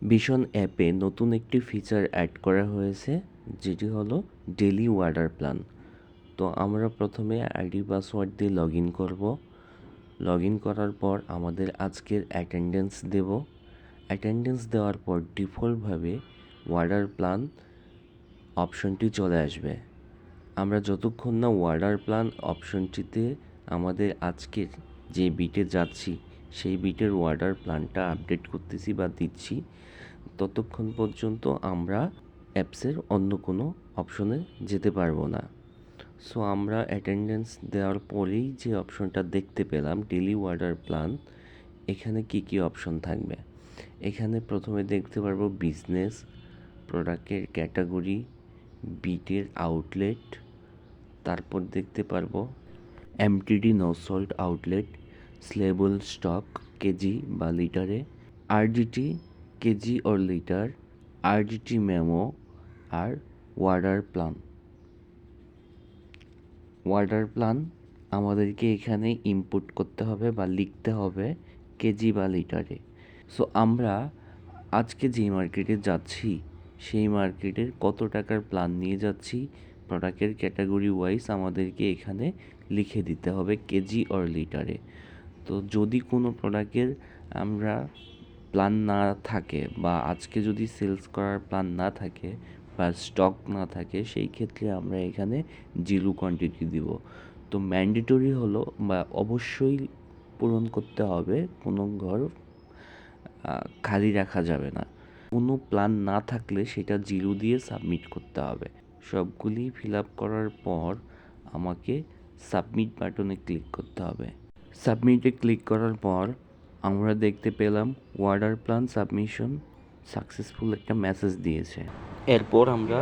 ভীষণ অ্যাপে নতুন একটি ফিচার অ্যাড করা হয়েছে, যেটি হলো ডেইলি ওয়াটার প্ল্যান। তো আমরা প্রথমে আইডি পাসওয়ার্ড দিয়ে লগ ইন করবো। লগ ইন করার পর আমাদের আজকের অ্যাটেন্ডেন্স দেব। অ্যাটেন্ডেন্স দেওয়ার পর ডিফল্টভাবে ওয়াটার প্ল্যান অপশনটি চলে আসবে। আমরা যতক্ষণ না ওয়াটার প্ল্যান অপশনটিতে আমাদের আজকের যে বিটে যাচ্ছি সেই বিটের ওয়াটার প্ল্যানটা আপডেট করতেছি বা দিচ্ছি, ততক্ষণ পর্যন্ত আমরা অ্যাপসের অন্য কোনো অপশনে যেতে পারবো না। সো আমরা অ্যাটেন্ডেন্স দেওয়ার পরেই যে অপশনটা দেখতে পেলাম ডেইলি ওয়াটার প্ল্যান, এখানে কি কি অপশন থাকবে? এখানে প্রথমে দেখতে পারবো বিজনেস, প্রোডাক্টের ক্যাটাগরি, বিটের আউটলেট, তারপর দেখতে পারবো এমটিডি নো সল্ট আউটলেট, স্লেবল স্টক কেজি বা লিটারে, RDT KG or litre, RDT memo, আর ওয়াটার প্ল্যান। ওয়াটার প্ল্যান আমাদেরকে এখানে ইনপুট করতে হবে বা লিখতে হবে কেজি বা লিটারে। সো আমরা আজকে যেই মার্কেটে যাচ্ছি সেই মার্কেটের কত টাকার প্ল্যান নিয়ে যাচ্ছি, প্রোডাক্টের ক্যাটাগরি ওয়াইজ আমাদেরকে এখানে লিখে দিতে হবে কেজি অর লিটারে। তো যদি কোনো প্রোডাক্টের আমরা প্ল্যান না থাকে বা আজকে যদি সেলস করার প্ল্যান না থাকে বা স্টক না থাকে, সেই ক্ষেত্রে আমরা এখানে জিরো কোয়ান্টিটি দিব। তো ম্যান্ডেটরি হলো বা অবশ্যই পূরণ করতে হবে, কোনো ঘর খালি রাখা যাবে না। কোনো প্ল্যান না থাকলে সেটা জিরো দিয়ে সাবমিট করতে হবে। সবগুলি ফিল আপ করার পর আমাকে সাবমিট বাটনে ক্লিক করতে হবে। সাবমিটে ক্লিক করার পর আমরা দেখতে পেলাম ওয়াটার প্ল্যান সাবমিশন সাকসেসফুল একটা মেসেজ দিয়েছে। এরপর আমরা